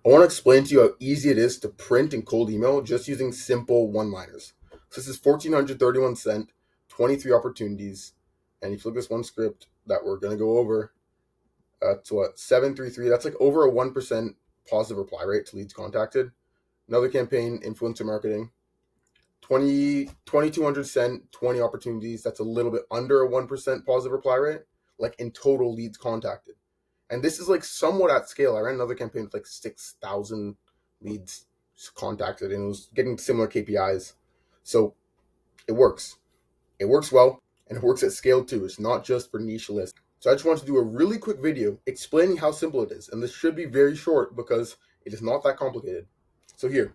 I want to explain to you how easy it is to print and cold email just using simple one-liners. So this is 1,431 sent, 23 opportunities, and if you look at this one script that we're going to go over, it's what, 733, that's like over a 1% positive reply rate to leads contacted. Another campaign, influencer marketing, 2,200 sent, 20 opportunities, that's a little bit under a 1% positive reply rate, like in total leads contacted. And this is like somewhat at scale. I ran another campaign with like 6,000 leads contacted, and it was getting similar KPIs. So it works. It works well, and it works at scale too. It's not just for niche lists. So I just wanted to do a really quick video explaining how simple it is. And this should be very short because it is not that complicated. So here,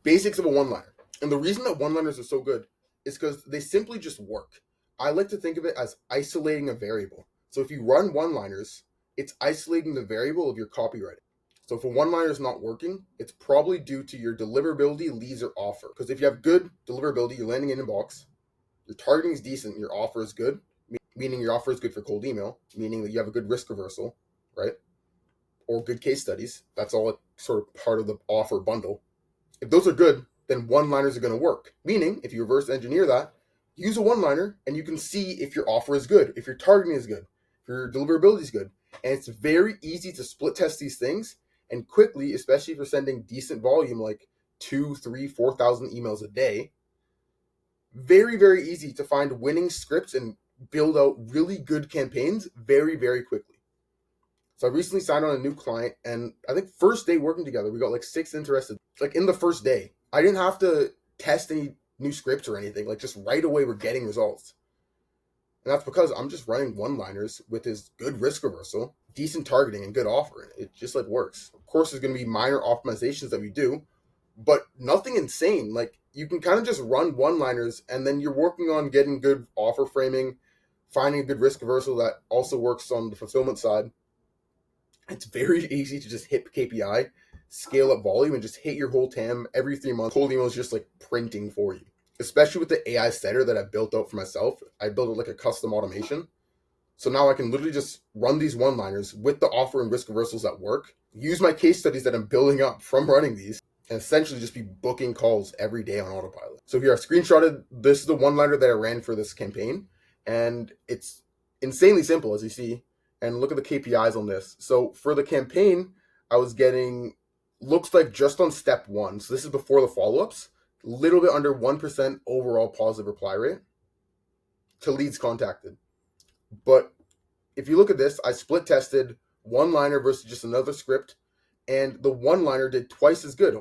basics of a one-liner. And the reason that one-liners are so good is because they simply just work. I like to think of it as isolating a variable. So if you run one-liners, it's isolating the variable of your copywriting. So if a one-liner is not working, it's probably due to your deliverability, leads, or offer. Because if you have good deliverability, you're landing in inbox, your targeting is decent, your offer is good, meaning your offer is good for cold email, meaning that you have a good risk reversal, right? Or good case studies. That's all sort of part of the offer bundle. If those are good, then one-liners are going to work. Meaning, if you reverse engineer that, use a one-liner and you can see if your offer is good, if your targeting is good, if your deliverability is good. And it's very easy to split test these things and quickly, especially if you're sending decent volume, like 2, 3, 4,000 emails a day. Very, very easy to find winning scripts and build out really good campaigns very, very quickly. So I recently signed on a new client, and I think first day working together, we got like 6 interested. Like in the first day, I didn't have to test any new scripts or anything. Like just right away, we're getting results. And that's because I'm just running one-liners with his good risk reversal, decent targeting, and good offer. It just like works. Of course, there's going to be minor optimizations that we do, but nothing insane. Like you can kind of just run one-liners, and then you're working on getting good offer framing, finding a good risk reversal that also works on the fulfillment side. It's very easy to just hit KPI, scale up volume, and just hit your whole TAM every 3 months. Cold email is just like printing for you. Especially with the AI setter that I've built out for myself. I built it like a custom automation. So now I can literally just run these one-liners with the offer and risk reversals that work, use my case studies that I'm building up from running these, and essentially just be booking calls every day on autopilot. So here I screenshotted, this is the one-liner that I ran for this campaign, and it's insanely simple as you see. And look at the KPIs on this. So for the campaign, I was getting, looks like just on step 1, so this is before the follow-ups, a little bit under 1% overall positive reply rate to leads contacted. But if you look at this, I split tested one-liner versus just another script, and the one-liner did twice as good.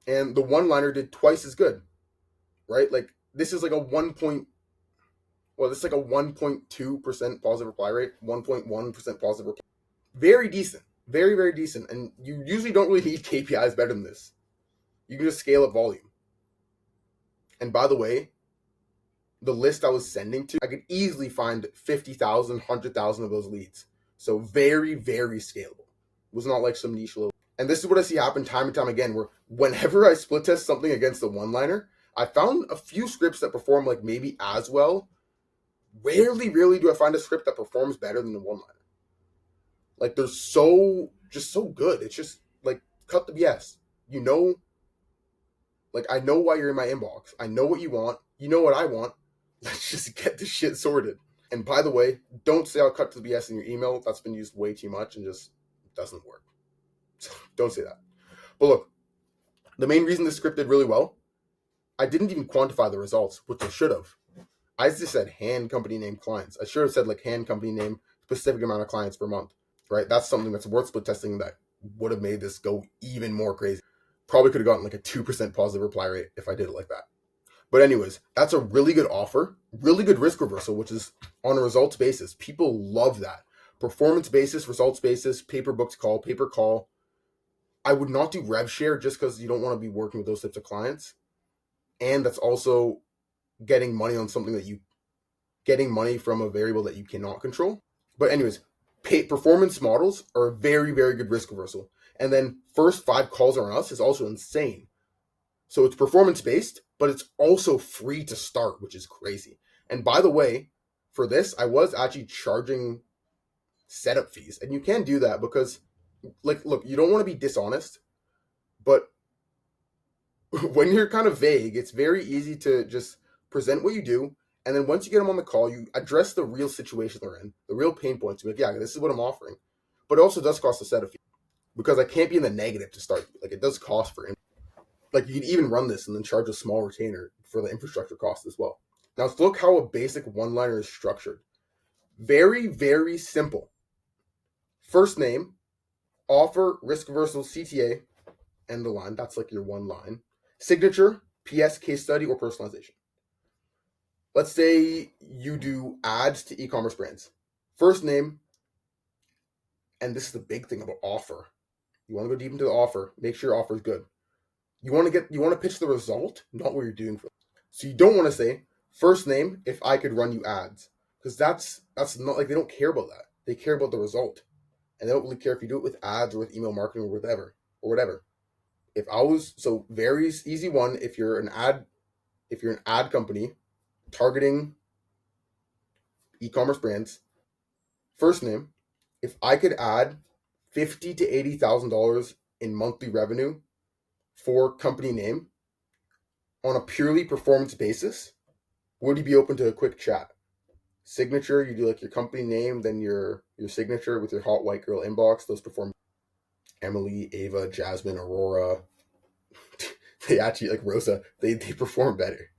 And the one-liner did twice as good, right? Like this is like a this is like a 1.2% positive reply rate, 1.1% positive reply. Very decent, very, very decent. And you usually don't really need KPIs better than this. You can just scale up volume. And by the way, the list I was sending to, I could easily find 50,000, 100,000 of those leads. So very, very scalable. It was not like some niche little. And this is what I see happen time and time again, where whenever I split test something against a one-liner, I found a few scripts that perform like maybe as well. Rarely do I find a script that performs better than the one-liner. Like they're just so good. It's just like cut the BS. You know, like I know why you're in my inbox. I know what you want. You know what I want. Let's just get this shit sorted. And by the way, don't say I'll cut to the BS in your email. That's been used way too much and just doesn't work. So don't say that. But look, the main reason this script did really well, I didn't even quantify the results, which I should have. I just said hand company name clients. I should have said like hand company name, specific amount of clients per month, right? That's something that's worth split testing that would have made this go even more crazy. Probably could have gotten like a 2% positive reply rate if I did it like that. But anyways, that's a really good offer, really good risk reversal, which is on a results basis. People love that. Performance basis, results basis, paper booked call, paper call. I would not do rev share just because you don't want to be working with those types of clients. And that's also getting money on something getting money from a variable that you cannot control. But anyways, performance models are a very, very good risk reversal. And then first 5 calls on us is also insane. So it's performance based, but it's also free to start, which is crazy. And by the way, for this, I was actually charging setup fees. And you can do that because, like, look, you don't want to be dishonest, but when you're kind of vague, it's very easy to just present what you do. And then once you get them on the call, you address the real situation they're in, the real pain points. You're like, yeah, this is what I'm offering. But it also does cost a setup fee because I can't be in the negative to start. Like, it does cost for, like, you can even run this and then charge a small retainer for the infrastructure cost as well. Now, let's look how a basic one-liner is structured. Very, very simple. First name, offer, risk reversal, CTA, and the line. That's like your one line. Signature, PS, case study, or personalization. Let's say you do ads to e-commerce brands. First name, and this is the big thing about offer. You want to go deep into the offer. Make sure your offer is good. You want to pitch the result, not what you're doing for. So you don't want to say first name if I could run you ads, because that's not, like, they don't care about that. They care about the result, and they don't really care if you do it with ads or with email marketing or whatever. So very easy one. If you're an ad company targeting e-commerce brands, first name, if I could add $50,000 to $80,000 in monthly revenue for company name on a purely performance basis, would you be open to a quick chat? Signature, you do like your company name, then your signature with your hot white girl inbox. Those perform. Emily, Ava, Jasmine, Aurora, they actually, like Rosa, they perform better.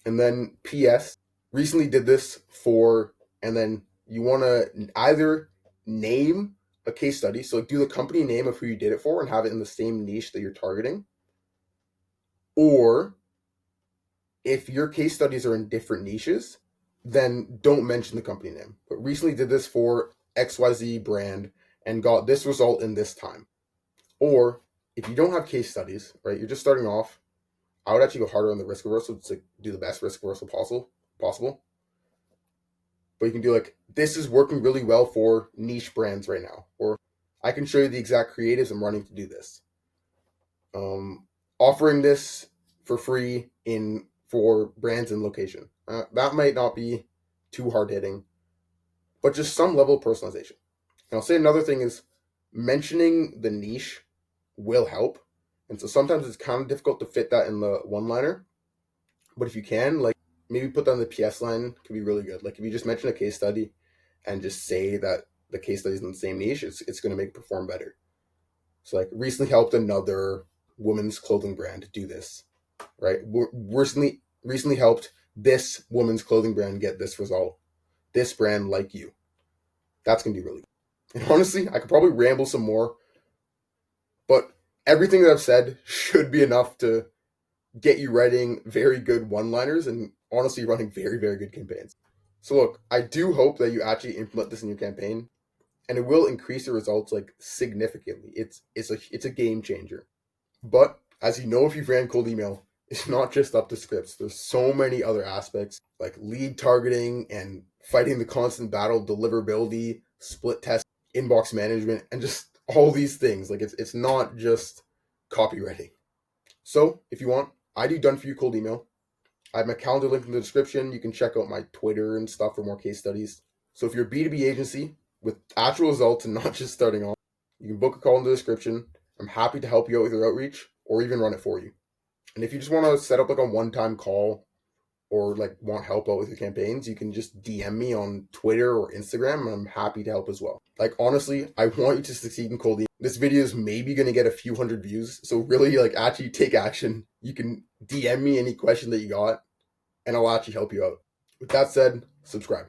And then PS, recently did this for, and then you want to either name a case study, so do the company name of who you did it for and have it in the same niche that you're targeting, or if your case studies are in different niches, then don't mention the company name. But recently did this for XYZ brand and got this result in this time. Or if you don't have case studies, right, you're just starting off, I would actually go harder on the risk reversal to do the best risk reversal possible. But you can do like, this is working really well for niche brands right now. Or I can show you the exact creatives I'm running to do this. Offering this for free for brands and location. That might not be too hard hitting, but just some level of personalization. And I'll say another thing is mentioning the niche will help. And so sometimes it's kind of difficult to fit that in the one-liner. But if you can, like, maybe put that in the PS line, could be really good. Like, if you just mention a case study and just say that the case study is in the same niche, it's going to make it perform better. So, like, recently helped another women's clothing brand do this, right? Recently helped this women's clothing brand get this result. This brand like you. That's going to be really good. And honestly, I could probably ramble some more, but everything that I've said should be enough to get you writing very good one-liners and honestly running very, very good campaigns. So look, I do hope that you actually implement this in your campaign, and it will increase the results like significantly. It's a game changer. But as you know, if you've ran cold email, it's not just up to scripts. There's so many other aspects like lead targeting and fighting the constant battle, deliverability, split test, inbox management, and just all these things. Like, it's not just copywriting. So if you want, I do done for you cold email. I have my calendar link in the description. You can check out my Twitter and stuff for more case studies. So if you're a B2B agency with actual results and not just starting off, you can book a call in the description. I'm happy to help you out with your outreach or even run it for you. And if you just want to set up like a one-time call or like want help out with your campaigns, you can just DM me on Twitter or Instagram, and I'm happy to help as well. Like, honestly, I want you to succeed in cold email. This video is maybe going to get a few hundred views, so really, like, actually take action. You can DM me any question that you got, and I'll actually help you out. With that said, subscribe.